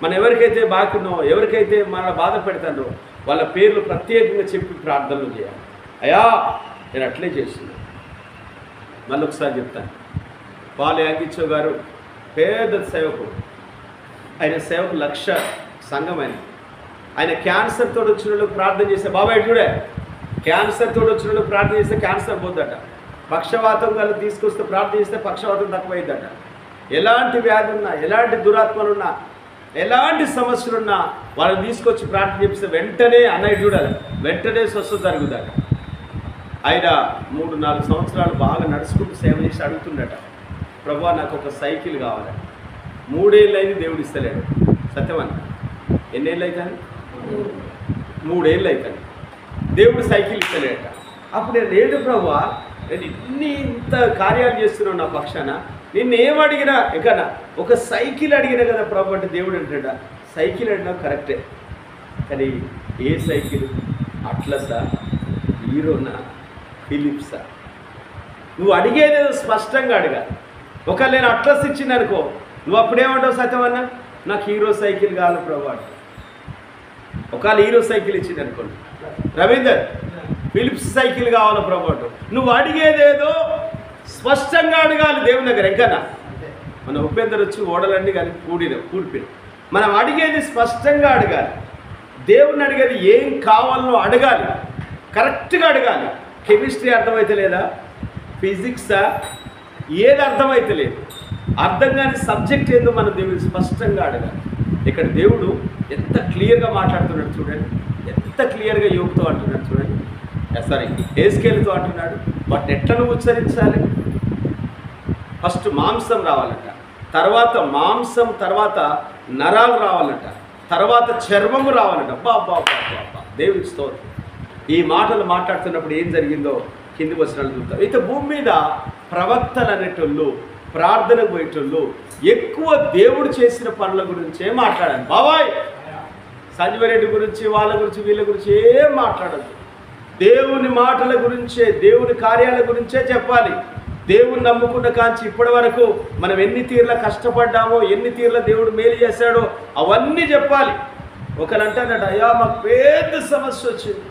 మనం ఎవరికైతే బాకున్నామో, ఎవరికైతే మన బాధ పెడతానో వాళ్ళ పేర్లు ప్రత్యేకంగా చెప్పి ప్రార్థనలు చేయాలి. అయ్యా నేను అట్లే చేస్తున్నాను. మళ్ళీ ఒకసారి చెప్తాను. పాలు యాంగిచ్చో గారు పేద సేవకుడు. ఆయన సేవకు 1,00,000 సంఘం ఆయన క్యాన్సర్తో వచ్చిన వాళ్ళకి ప్రార్థన చేస్తే, బాబాయ్ చూడే క్యాన్సర్తో వచ్చిన వాళ్ళకి ప్రార్థన చేస్తే క్యాన్సర్ పోద్దట. పక్షవాతం కలిసి తీసుకొస్తే ప్రార్థన చేస్తే పక్షవాతం తక్కువైద్దట. ఎలాంటి వ్యాధి ఉన్నా, ఎలాంటి దురాత్మలున్నా, ఎలాంటి సమస్యలున్నా వాళ్ళని తీసుకొచ్చి ప్రార్థన చేపిస్తే వెంటనే అన్నయ్య చూడాలి, వెంటనే స్వస్థత జరుగుదట. ఆయన 3-4 సంవత్సరాలు బాగా నడుచుకుంటూ సేవ చేసి అడుగుతుండట, ప్రభువా నాకు ఒక సైకిల్ కావాలి. 3 ఏళ్ళు అయింది, దేవుడు ఇస్తలేడు. సత్యమని ఎన్నేళ్ళు అవుతాను? 3 ఏళ్ళు అవుతాను, దేవుడు సైకిల్ ఇస్తలేడట. అప్పుడు నేను లేదు ప్రభువా, నేను ఇంత కార్యాలు చేస్తున్నావు నా పక్షాన, నిన్ను ఏమడిగినా ఎక్కడా ఒక సైకిల్ అడిగినా కదా ప్రభు అంటే దేవుడు అంటాడా, సైకిల్ అడిగినా కరెక్టే, కానీ ఏ సైకిల్? అట్లసా, హీరోనా, ఫిలిప్సా? నువ్వు అడిగేదేదో స్పష్టంగా అడగాలి. ఒకవేళ నేను అట్లస్ ఇచ్చింది అనుకో, నువ్వు అప్పుడేమంటావు? సత్యమన్నా నాకు హీరో సైకిల్ కావాలి ప్రభు అంటే. ఒకవేళ హీరో సైకిల్ ఇచ్చింది అనుకోండి, రవీందర్ ఫిలిప్స్ సైకిల్ కావాలి ప్రభు అంటావు. నువ్వు అడిగేదేదో స్పష్టంగా అడగాలి దేవుని దగ్గర. ఎంకన్నా మన ఉపేందర్ వచ్చి ఓడలన్నీ కానీ కూడిపోయిన మనం అడిగేది స్పష్టంగా అడగాలి. దేవుని అడిగేది ఏం కావాలో అడగాలి, కరెక్ట్గా అడగాలి. కెమిస్ట్రీ అర్థమైతే లేదా, ఫిజిక్సా, ఏది అర్థమైతే లేదు, అర్థం కాని సబ్జెక్ట్ ఏందో మన దేవుడు స్పష్టంగా అడగాలి. ఇక్కడ దేవుడు ఎంత క్లియర్గా మాట్లాడుతున్నాడు చూడండి, ఎంత క్లియర్గా యోగుతో అంటున్నాడు చూడండి. సారీ, హెజ్కేలుతో అంటున్నాడు. వాటిని ఎట్లా నువ్వు ఉచ్చరించాలి? ఫస్ట్ మాంసం రావాలట, తర్వాత మాంసం, తర్వాత నరాలు రావాలట, తర్వాత చర్మము రావాలట. బాబా దేవుడికి స్తోత్రం. ఈ మాటలు మాట్లాడుతున్నప్పుడు ఏం జరిగిందో కింది వచనాలు చూద్దాం. అయితే భూమి మీద ప్రవక్తలు అనేటోళ్ళు, ప్రార్థనకు పోయేటోళ్ళు ఎక్కువ దేవుడు చేసిన పనుల గురించే మాట్లాడాలి. బాబాయ్ సంజీవరెడ్డి గురించి, వాళ్ళ గురించి, వీళ్ళ గురించి ఏం మాట్లాడద్దు. దేవుని మాటల గురించే, దేవుని కార్యాల గురించే చెప్పాలి. దేవుని నమ్ముకున్న కాంచి ఇప్పటి వరకు మనం ఎన్ని తీర్ల కష్టపడ్డామో, ఎన్ని తీర్ల దేవుడు మేలు చేశాడో అవన్నీ చెప్పాలి. ఒకరు అంటారట, అయ్యా మాకు పెద్ద సమస్య వచ్చింది,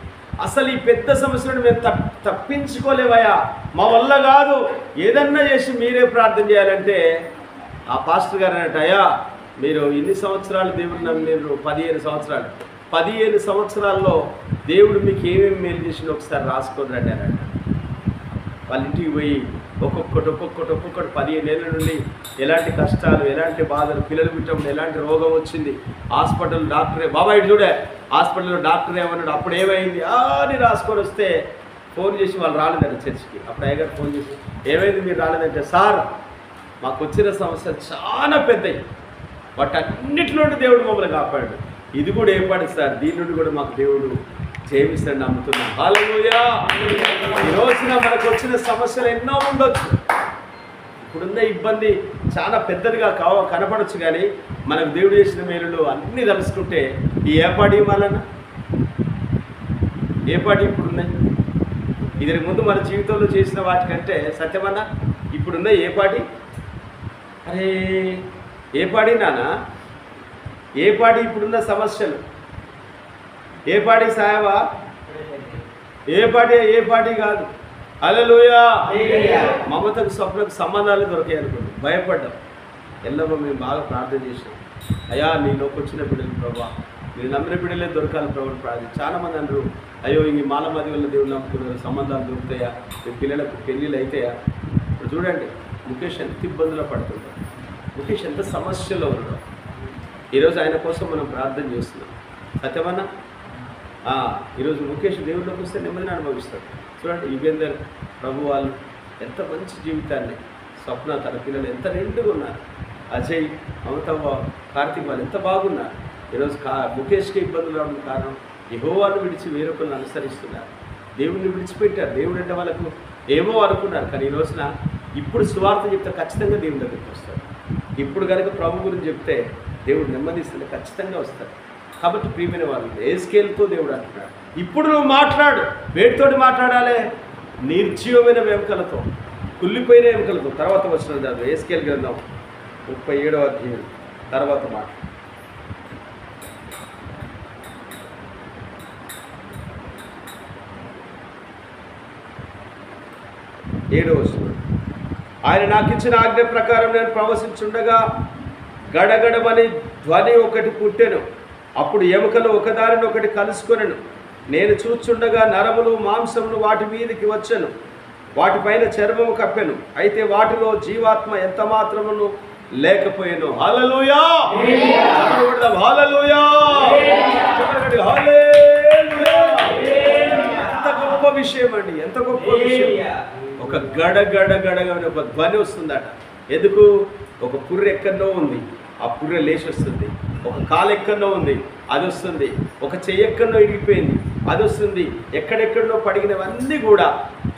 అసలు ఈ పెద్ద సమస్యను మేము తప్పించుకోలేవయ్యా, మా వల్ల కాదు, ఏదన్నా చేసి మీరే ప్రార్థన చేయాలంటే ఆ పాస్టర్ గారు అన్నట్టు, అయ్యా మీరు ఇన్ని సంవత్సరాలు దేవుడు నమ్మినారు, 15 సంవత్సరాలు, 15 సంవత్సరాల్లో దేవుడు మీకు ఏమేమి మేలు చేసిందో ఒకసారి రాసుకోదండి అన్నట్టు. వాళ్ళ ఇంటికి పోయి ఒక్కొక్కటి 15 ఏళ్ళ నుండి ఎలాంటి కష్టాలు, ఎలాంటి బాధలు, పిల్లలు పుట్టినప్పుడు ఎలాంటి రోగం వచ్చింది, హాస్పిటల్ డాక్టరే, బాబాయ్ చూడే హాస్పిటల్లో డాక్టర్ ఏమన్నాడు, అప్పుడు ఏమైంది అని రాసుకొని వస్తే ఫోన్ చేసి వాళ్ళు రాలేదండి చర్చికి. అప్పుడు అయ్యగారు ఫోన్ చేసి, ఏమైంది మీరు రాలేదంటే, సార్ మాకు వచ్చిన సమస్య చాలా పెద్దవి, వాటన్నిటిలో దేవుడు మమ్మల్ని కాపాడు, ఇది కూడా ఏర్పాటు సార్, దీని నుండి కూడా మాకు దేవుడు జయమిస్తాడు నమ్ముతున్నాం. హల్లెలూయా. ఈ రోజున మనకు వచ్చిన సమస్యలు ఎన్నో ఉండొచ్చు, ఇప్పుడున్న ఇబ్బంది చాలా పెద్దదిగా కనపడవచ్చు, కానీ మనకు దేవుడు చేసిన మేలులు అన్నీ తలుసుకుంటే ఈ ఏపాటి వలన ఏపాటి ఇప్పుడున్నాయి, ఇది ముందు మన జీవితంలో చేసిన వాటికంటే సత్యమన్నా ఇప్పుడున్న ఏపాటి, అరే ఏపాటి నాన్న, ఏపాటి ఇప్పుడున్న సమస్యలు, ఏపాటి సాయవా, ఏపాటి కాదు. హల్లెలూయా. మమతకు స్వప్నకు సంబంధాలు దొరికాయి అనుకోండి, భయపడ్డాం. ఎల్లమ్మ మేము బాగా ప్రార్థన చేసాం, అయ్యా నీలోకి వచ్చిన బిడ్డలు ప్రభా, మీరు నమ్మిన బిడ్డలే దొరకాలి ప్రభు ప్రార్థన. చాలామంది అందరూ అయ్యో ఈ మాల మధ్య వల్ల దేవుడు నమ్ముకున్నారు, సంబంధాలు దొరుకుతాయా, మీ పిల్లలకు పెళ్ళిళ్ళు అవుతాయా? ఇప్పుడు చూడండి ముఖేష్ ఎంత ఇబ్బందులు పడుతుంటాడు, ముఖేష్ ఎంత సమస్యలో ఉన్నాడు. ఈరోజు ఆయన కోసం మనం ప్రార్థన చేస్తున్నాం. సత్యమన్నా ఈరోజు ముఖేష్ దేవుడిలోకి వస్తే నెమ్మదిని అనుభవిస్తాడు. చూడండి యుగేందర్ ప్రభు వాళ్ళు ఎంత మంచి జీవితాన్ని, స్వప్న తన పిల్లలు ఎంత నిండుగా ఉన్నారు, అజయ్, అమతవ్వ, కార్తీక్ వాళ్ళు ఎంత బాగున్నారు. ఈరోజు ముఖేష్కి ఇబ్బందులు రావడం కారణం యెహోవాను విడిచి వేరొకరిని అనుసరిస్తున్నారు, దేవుడిని విడిచిపెట్టారు. దేవుడు అంటే వాళ్ళకు ఏమో అనుకున్నారు, కానీ ఈ రోజున ఇప్పుడు సువార్త చెప్తే ఖచ్చితంగా దేవుడి దగ్గరికి వస్తారు. ఇప్పుడు కనుక ప్రభు గురించి చెప్తే దేవుడు నెమ్మదిస్తే ఖచ్చితంగా వస్తారు. కాబట్టి ప్రియమైన వాళ్ళు హెజ్కేలుతో దేవుడు అంటున్నాడు, ఇప్పుడు నువ్వు మాట్లాడు, వేటితోటి మాట్లాడాలి? నిర్జీవమైన ఎముకలతో, కుళ్ళిపోయిన ఎముకలతో. తర్వాత వచ్చిన హెజ్కేలు గ్రంథం 37వ అధ్యాయం తర్వాత మాట, 7వ వచనం. ఆయన నాకు ఇచ్చిన ఆజ్ఞ ప్రకారం నేను ప్రవశించుండగా గడగడమని ధ్వని ఒకటి పుట్టెను. అప్పుడు ఎముకలు ఒకదానిని ఒకటి కలుసుకొనెను. నేను చూచుండగా నరములు మాంసములు వాటి మీదకి వచ్చెను. వాటిపైన చర్మము కప్పెను. అయితే వాటిలో జీవాత్మ ఎంత మాత్రమును లేకపోయాను. హల్లెలూయా, హల్లెలూయా, హల్లెలూయా. ఎంత గొప్ప విషయం అండి, ఎంత గొప్ప విషయం. ఒక గడగడగడగా ఒక ధ్వని వస్తుందట. ఎందుకు? ఒక పుర్రె ఎక్కడో ఉంది, ఆ పుర్రె లేచి వస్తుంది. ఒక కాలు ఎక్కడో ఉంది, అది వస్తుంది. ఒక చెయ్యి ఎక్కడో ఇరిగిపోయింది, అది వస్తుంది. ఎక్కడెక్కడో పడిగినవన్నీ కూడా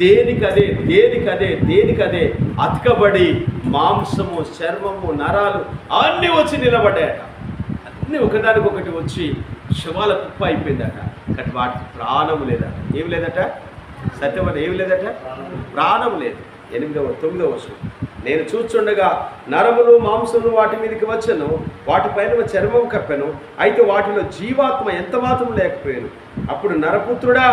దేనికదే దేనికదే దేనికదే అతకబడి మాంసము, చర్మము, నరాలు అన్నీ వచ్చి నిలబడ్డాయట. అన్నీ ఒకదానికొకటి వచ్చి శవాల కుప్ప అయిపోయిందట. కానీ వాటికి ప్రాణము లేదట. ఏం లేదట? సత్యమని ఏమి లేదట? ప్రాణం లేదు. 8వ 9వ వచనం. నేను చూచుండగా నరములు మాంసములు వాటి మీదకి వచ్చెను. వాటిపైన చర్మం కప్పెను. అయితే వాటిలో జీవాత్మ ఎంత మాత్రం లేకపోయాను. అప్పుడు నరపుత్రుడా,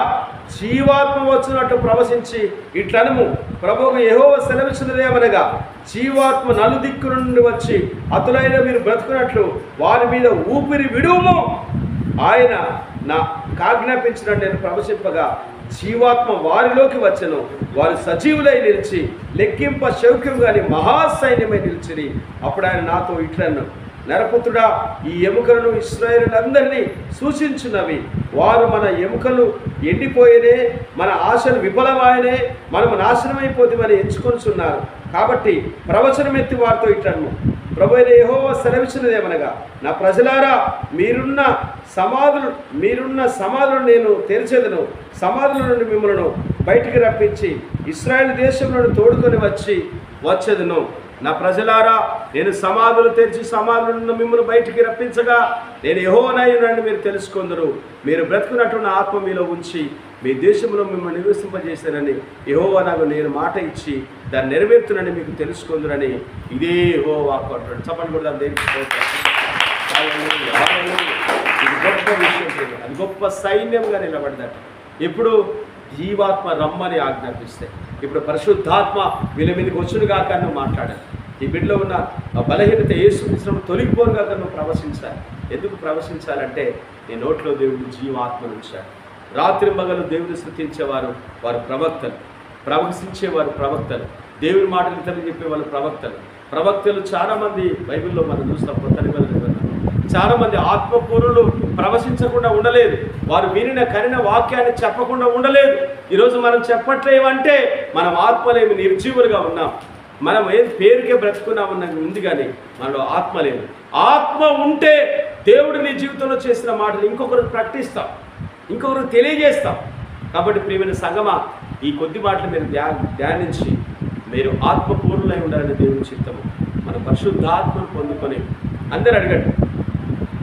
జీవాత్మ వచ్చినట్టు ప్రవశించి ఇట్లనము, ప్రభువు యెహోవా సెలవిచ్చినదేమనగా, జీవాత్మ నలుదిక్కు నుండి వచ్చి అతులైన మీరు బ్రతుకున్నట్లు వారి మీద ఊపిరి విడుము. ఆయన నా ఆజ్ఞాపించినట్టు నేను ప్రవశింపగా జీవాత్మ వారిలోకి వచ్చెను. వారు సజీవులై నిలిచి లెక్కింప శౌక్యం గాని మహాసైన్యమై నిలిచిరి. అప్పుడు ఆయన నాతో ఇట్లను, నరపుత్రుడా, ఈ ఎముకలను ఇశ్రాయేలులందరినీ సూచించున్నవి. వారు మన ఎముకలు ఎండిపోయేనే, మన ఆశలు విఫలమాయనే, మనము నాశనమైపోతామని ఎంచుకొనిచున్నారు. కాబట్టి ప్రవచనం ఎత్తి వారితో ఇట్లను, ప్రభువైన యెహోవా సెలవిచ్చినదేమనగా, నా ప్రజలారా, మీరున్న సమాధులను నేను తెరిచేదను. సమాధుల నుండి మిమ్మల్ని బయటికి రప్పించి ఇశ్రాయేలు దేశంలో తోడుకొని వచ్చేదను. నా ప్రజలారా, నేను సమాధులు తెరిచి సమాధులను మిమ్మల్ని బయటికి రప్పించగా నేను యెహోవానని మీరు తెలుసుకొందురు. మీరు బ్రతుకున్నట్టు నా ఆత్మ మీలో ఉంచి మీ దేశంలో మిమ్మల్ని నివసింపజేశానని యెహోవా నాకు నేను మాట ఇచ్చి దాన్ని నెరవేర్చునని మీకు తెలుసుకుందురని ఇదే యెహోవా వాక్కు అంటాడు. చెప్పండి కూడా దాన్ని ఇది గొప్ప విషయం. అది గొప్ప సైన్యంగా నిలబడ్డట. ఇప్పుడు జీవాత్మ రమ్మని ఆజ్ఞాపిస్తే, ఇప్పుడు పరిశుద్ధాత్మ వీళ్ళ మీదకి వచ్చును కాక నువ్వు మాట్లాడాలి. ఈ బిడ్డలో ఉన్న బలహీనత యేసుక్రీస్తును తొలగిపోను కాక నువ్వు ప్రవశించాలి. ఎందుకు ప్రవశించాలంటే నీ నోట్లో దేవుడు జీవాత్మను ఉంచాడు. రాత్రి మగలు దేవుని స్తుతించేవారు వారు ప్రవక్తలు, ప్రవశించేవారు ప్రవక్తలు, దేవుని మాటలు తెలియజెప్పేవాళ్ళు ప్రవక్తలు చాలామంది బైబిల్లో మనం చూస్తాం. కొత్త నిబంధనలో చాలామంది ఆత్మపూర్ణులు ప్రవశించకుండా ఉండలేదు. వారు వినిన కరిన వాక్యాన్ని చెప్పకుండా ఉండలేదు. ఈరోజు మనం చెప్పట్లేమంటే మనం ఆత్మలేమి నిర్జీవులుగా ఉన్నాం. మనం ఏం పేరుకే బ్రతుకున్నామన్నది ఉంది, కానీ మనలో ఆత్మ లేదు. ఆత్మ ఉంటే దేవుడు నీ జీవితంలో చేసిన మాటలు ఇంకొకరు ప్రకటిస్తాం, ఇంకొకరు తెలియజేస్తాం. కాబట్టి ప్రియమైన సంగమా, ఈ కొద్ది మాటలు మీరు ధ్యానించి మీరు ఆత్మపూర్ణులై ఉండాలని దేవుని చిత్తము. మన పరిశుద్ధాత్మను పొందుకొని అందరూ అడగండి,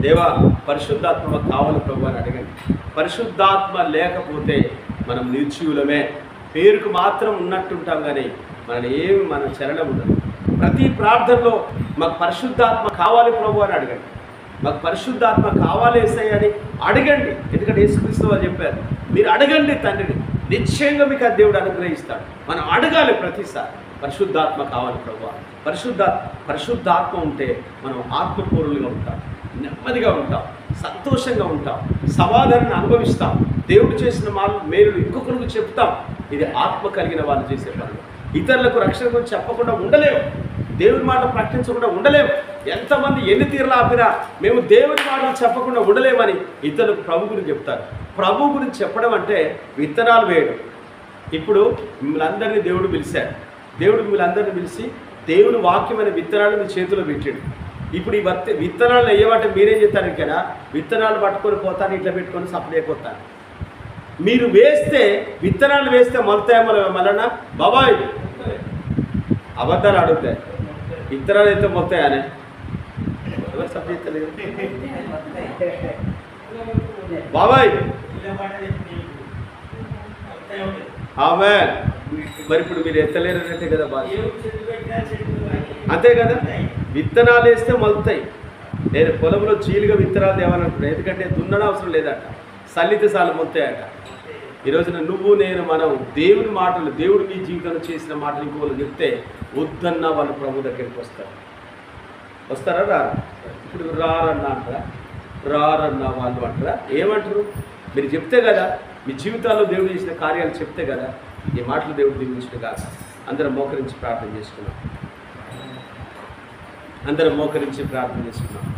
దేవా పరిశుద్ధాత్మ మాకు కావాలి ప్రభు అని అడగండి. పరిశుద్ధాత్మ లేకపోతే మనం నిర్జీవులమే. పేరుకు మాత్రం ఉన్నట్టుంటాం, కానీ మన చలనం ఉండదు. ప్రతి ప్రార్థనలో మాకు పరిశుద్ధాత్మ కావాలి ప్రభు అని అడగండి. మాకు పరిశుద్ధాత్మ కావాలి యేసయ్య అని అడగండి. ఎందుకంటే యేసుక్రీస్తు వారు చెప్పారు, మీరు అడగండి తండ్రిని, నిశ్చయంగా మీకు ఆ దేవుడు అనుగ్రహిస్తాడు. మనం అడగాలి ప్రతిసారి, పరిశుద్ధాత్మ కావాలి ప్రభు. పరిశుద్ధాత్మ ఉంటే మనం ఆత్మపూర్ణులుగా ఉంటాం, నెమ్మదిగా ఉంటాం, సంతోషంగా ఉంటాం, సమాధానాన్ని అనుభవిస్తాం. దేవుడు చేసిన మేలు ఇంకొకరికి చెప్తాం. ఇది ఆత్మ కలిగిన వాళ్ళు చేసే పనులు. ఇతరులకు రక్షణ గురించి చెప్పకుండా ఉండలేము, దేవుని మాట ప్రకటించకుండా ఉండలేము. ఎంతమంది ఎన్ని తీర్లా ఆపినా మేము దేవుని మాటలు చెప్పకుండా ఉండలేమని ఇతరులకు ప్రభు గురించి చెప్తారు. ప్రభు గురించి చెప్పడం అంటే విత్తనాలు వేయడం. ఇప్పుడు మిమ్మల్ని అందరినీ దేవుడు పిలిచాడు. దేవుడు మిమ్మల్ని అందరినీ పిలిచి దేవుని వాక్యమైన విత్తనాలు మీ చేతిలో పెట్టాడు. ఇప్పుడు ఈ విత్తనాలు వేయమంటే మీరేం చేస్తారు? ఇక్కడ విత్తనాలు పట్టుకొని పోతాను, ఇట్లా పెట్టుకొని సప్లై అయిపోతాను. మీరు వేస్తే విత్తనాలు వేస్తే మొలతాయి మళ్ళా బాబాయ్ అబద్ధాలు అడుగుతాయి. విత్తనాలు అయితే మొలతాయనే ఎవరు సప్లై లేదు బాబాయ్. ఆమె మరి ఇప్పుడు మీరు ఎత్తలేరంటే కదా బాగా, అంతే కదా. విత్తనాలు వేస్తే మొలుతాయి. నేను పొలంలో చీలుగా విత్తనాలు తేవాలనుకుంటున్నాను, ఎందుకంటే దున్నడం అవసరం లేదట, సల్లితే సార్లు మొలుతాయట. ఈ రోజున నువ్వు నేను మనం దేవుని మాటలు, దేవుడు నీ జీవితంలో చేసిన మాటలు ఇంకోళ్ళు చెప్తే వద్దన్నా వాళ్ళు ప్రభు దగ్గరికి వస్తారు. వస్తారా? రారు. ఇప్పుడు రారన్నా అంటారా? రారన్నా వాళ్ళు అంటారా? ఏమంటారు? మీరు చెప్తే కదా, మీ జీవితాల్లో దేవుడు చేసిన కార్యాలు చెప్తే కదా ఈ మాటలు దేవుడు దీవించిన కాదు. అందరం మోకరించి ప్రార్థన చేసుకున్నాం.